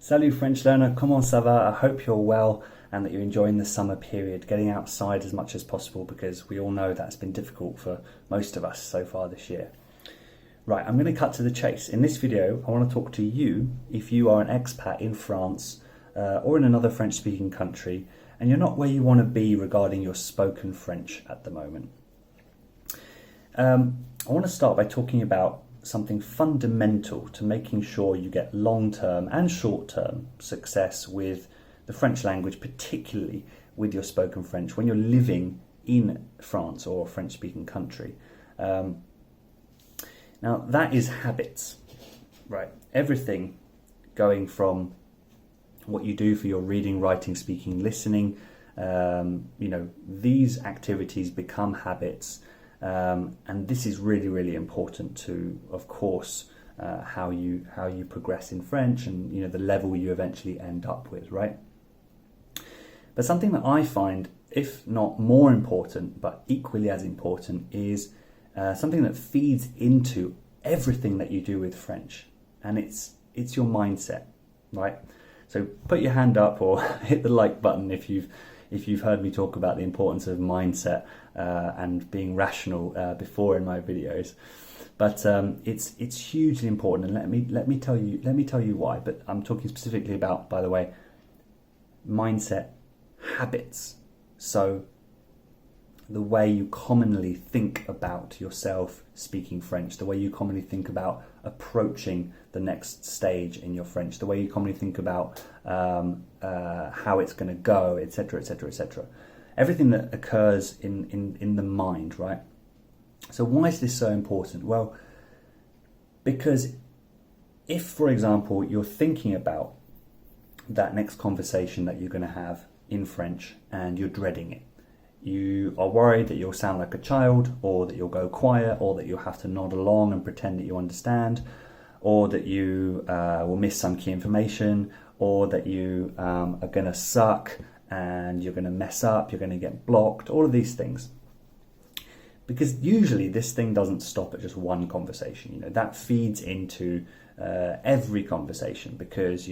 Salut French learner, comment ça va? I hope you're well and that you're enjoying the summer period, getting outside as much as possible because we all know that's been difficult for most of us so far this year. Right, I'm going to cut to the chase. In this video, I want to talk to you if you are an expat in France or in another French-speaking country and you're not where you want to be regarding your spoken French at the moment. I want to start by talking about something fundamental to making sure you get long-term and short-term success with the French language, particularly with your spoken French when you're living in France or a French-speaking country. Now that is habits, right? Everything going from what you do for your reading, writing, speaking, listening, these activities become habits. And this is really, really important to, of course, how you progress in French and the level you eventually end up with, right? But something that I find, if not more important, but equally as important, is something that feeds into everything that you do with French, and it's your mindset, right? So put your hand up or hit the like button if you've heard me talk about the importance of mindset and being rational before in my videos, but it's hugely important, and let me tell you why. But I'm talking specifically about, by the way, mindset habits. So the way you commonly think about yourself speaking French, the way you commonly think about approaching the next stage in your French, the way you commonly think about how it's going to go, etc., etc., etc. Everything that occurs in the mind, right? So why is this so important? Well, because if, for example, you're thinking about that next conversation that you're going to have in French and you're dreading it, you are worried that you'll sound like a child, or that you'll go quiet, or that you'll have to nod along and pretend that you understand, or that you will miss some key information, or that you are going to suck and you're going to mess up, you're going to get blocked, all of these things. Because usually this thing doesn't stop at just one conversation. That feeds into every conversation, because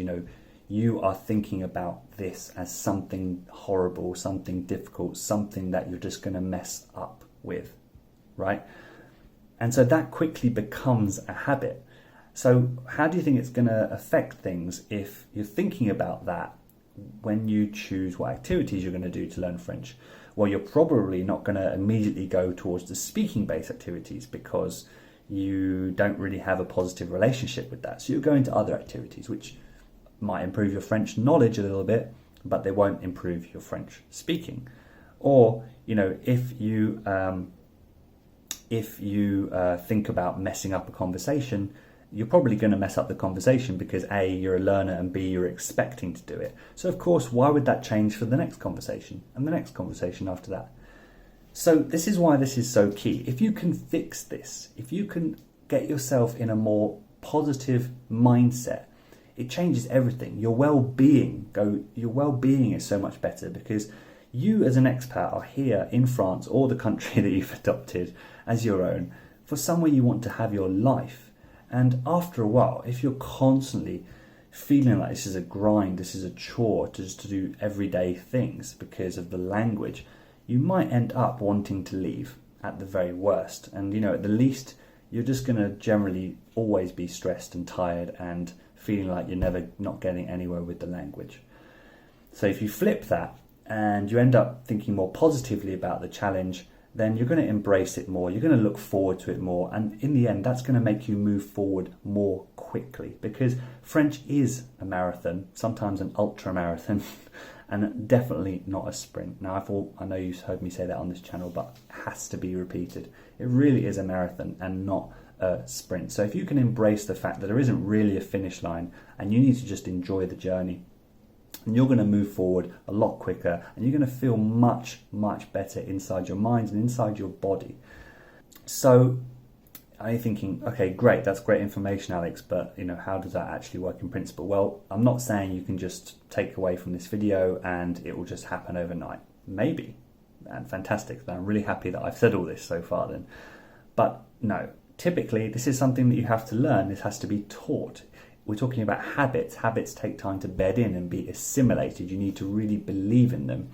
you are thinking about this as something horrible, something difficult, something that you're just going to mess up with, right? And so that quickly becomes a habit. So how do you think it's going to affect things if you're thinking about that when you choose what activities you're going to do to learn French? Well, you're probably not going to immediately go towards the speaking-based activities because you don't really have a positive relationship with that. So you're going to other activities which might improve your French knowledge a little bit, but they won't improve your French speaking. Or if you think about messing up a conversation, you're probably going to mess up the conversation because A, you're a learner, and B, you're expecting to do it. So of course, why would that change for the next conversation and the next conversation after that? So this is why this is so key. If you can fix this, if you can get yourself in a more positive mindset, it changes everything. Your well-being is so much better because you as an expat are here in France or the country that you've adopted as your own for somewhere you want to have your life. And after a while, if you're constantly feeling like this is a grind, this is a chore just to do everyday things because of the language, you might end up wanting to leave at the very worst. And at the least, you're just going to generally always be stressed and tired and feeling like you're not getting anywhere with the language. So if you flip that and you end up thinking more positively about the challenge, then you're going to embrace it more, you're going to look forward to it more, and in the end that's going to make you move forward more quickly, because French is a marathon, sometimes an ultra marathon, and definitely not a sprint. Now I know you've heard me say that on this channel, but it has to be repeated. It really is a marathon and not a sprint. So if you can embrace the fact that there isn't really a finish line and you need to just enjoy the journey, and you're going to move forward a lot quicker, and you're going to feel much, much better inside your mind and inside your body. So are you thinking, okay, great, that's great information, Alex, but how does that actually work in principle? Well, I'm not saying you can just take away from this video and it will just happen overnight. Maybe, and fantastic. I'm really happy that I've said all this so far then. But no, typically this is something that you have to learn. This has to be taught. we're talking about habits. Habits take time to bed in and be assimilated. You need to really believe in them.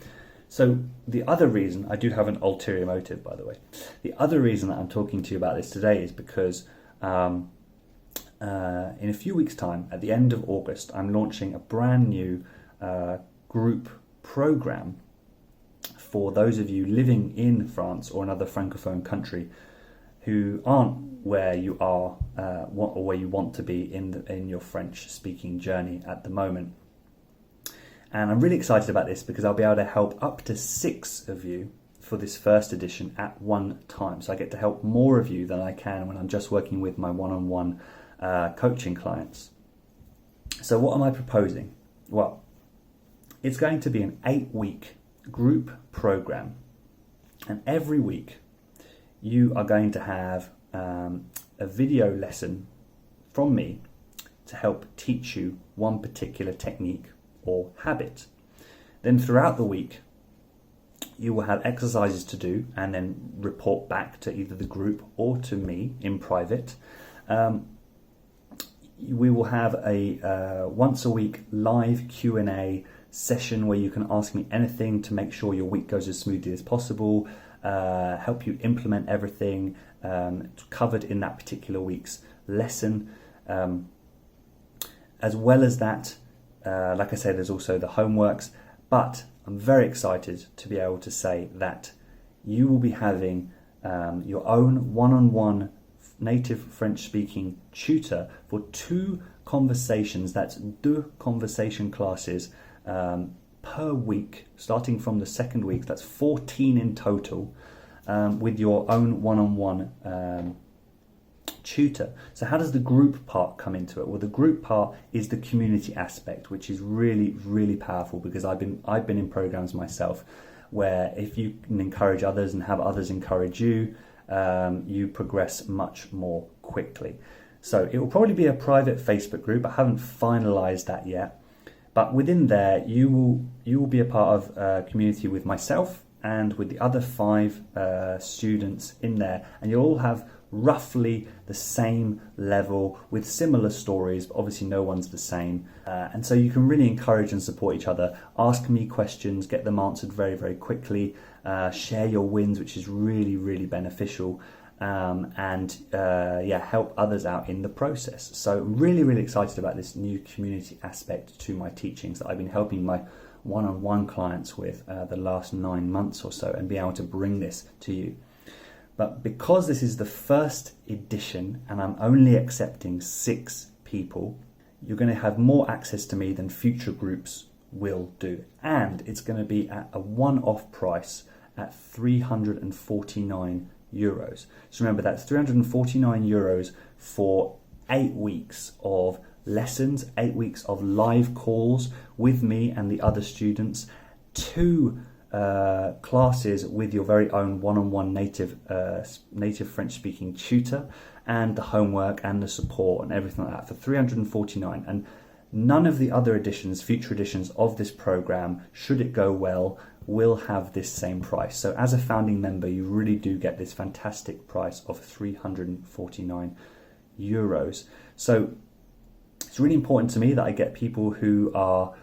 So the other reason, I do have an ulterior motive, by the way. The other reason that I'm talking to you about this today is because in a few weeks' time, at the end of August, I'm launching a brand new group program for those of you living in France or another francophone country who aren't where you are or where you want to be in your French speaking journey at the moment. And I'm really excited about this because I'll be able to help up to 6 of you for this first edition at one time. So I get to help more of you than I can when I'm just working with my one-on-one coaching clients. So what am I proposing? Well, it's going to be an 8-week group program. And every week you are going to have a video lesson from me to help teach you one particular technique or habit. Then throughout the week you will have exercises to do and then report back to either the group or to me in private. We will have a once a week live Q&A session where you can ask me anything to make sure your week goes as smoothly as possible, help you implement everything covered in that particular week's lesson. As well as that, like I said, there's also the homeworks, but I'm very excited to be able to say that you will be having your own one-on-one native French-speaking tutor for 2 conversations, that's 2 conversation classes per week, starting from the second week. That's 14 in total, with your own one-on-one tutor. So how does the group part come into it? Well, the group part is the community aspect, which is really, really powerful, because I've been in programs myself where if you can encourage others and have others encourage you, you progress much more quickly. So it will probably be a private Facebook group. I haven't finalized that yet, but within there you will be a part of a community with myself and with the other 5 students in there, and you'll all have roughly the same level with similar stories, but obviously no one's the same, and so you can really encourage and support each other. Ask me questions, get them answered very, very quickly, share your wins, which is really, really beneficial, and help others out in the process. So really, really excited about this new community aspect to my teachings that I've been helping my one-on-one clients with the last 9 months or so, and be able to bring this to you. But because this is the first edition and I'm only accepting 6 people, you're going to have more access to me than future groups will do. And it's going to be at a one-off price at €349. So remember, that's €349 for 8 weeks of lessons, 8 weeks of live calls with me and the other students, 2 classes with your very own one-on-one native French-speaking tutor, and the homework and the support and everything like that for $349. And none of the other editions, future editions of this program, should it go well, will have this same price. So as a founding member, you really do get this fantastic price of €349. So it's really important to me that I get people who are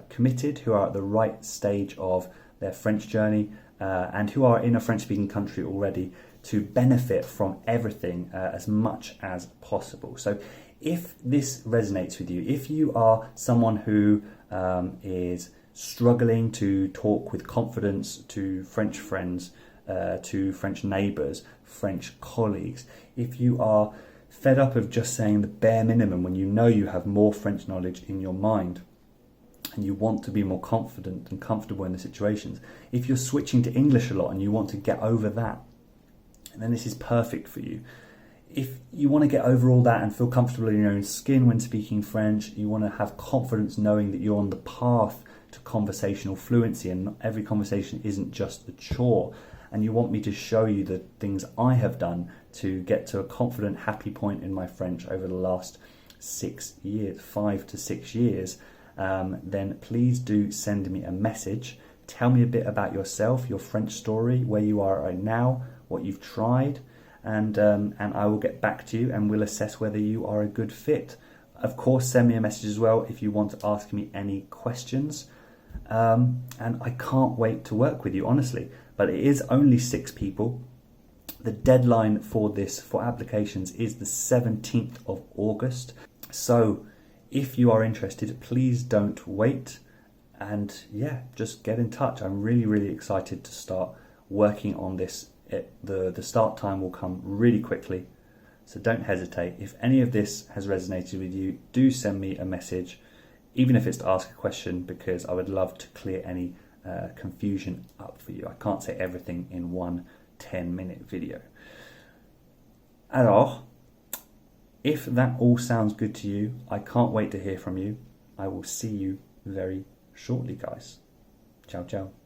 committed, who are at the right stage of their French journey, and who are in a French-speaking country already, to benefit from everything as much as possible. So if this resonates with you, if you are someone who is struggling to talk with confidence to French friends, to French neighbours, French colleagues, if you are fed up of just saying the bare minimum when you know you have more French knowledge in your mind, and you want to be more confident and comfortable in the situations, if you're switching to English a lot and you want to get over that, then this is perfect for you. If you want to get over all that and feel comfortable in your own skin when speaking French, you want to have confidence knowing that you're on the path to conversational fluency, and not every conversation isn't just a chore, and you want me to show you the things I have done to get to a confident, happy point in my French over the last 6 years, 5 to 6 years, then please do send me a message. Tell me a bit about yourself, your French story, where you are right now, what you've tried, and I will get back to you and we'll assess whether you are a good fit. Of course, send me a message as well if you want to ask me any questions. And I can't wait to work with you, honestly. But it is only 6 people. The deadline for applications is the 17th of August. So if you are interested, please don't wait. And yeah, just get in touch. I'm really, really excited to start working on this. The start time will come really quickly. So don't hesitate. If any of this has resonated with you, do send me a message, even if it's to ask a question, because I would love to clear any confusion up for you. I can't say everything in one 10-minute video. Alors, if that all sounds good to you, I can't wait to hear from you. I will see you very shortly, guys. Ciao, ciao.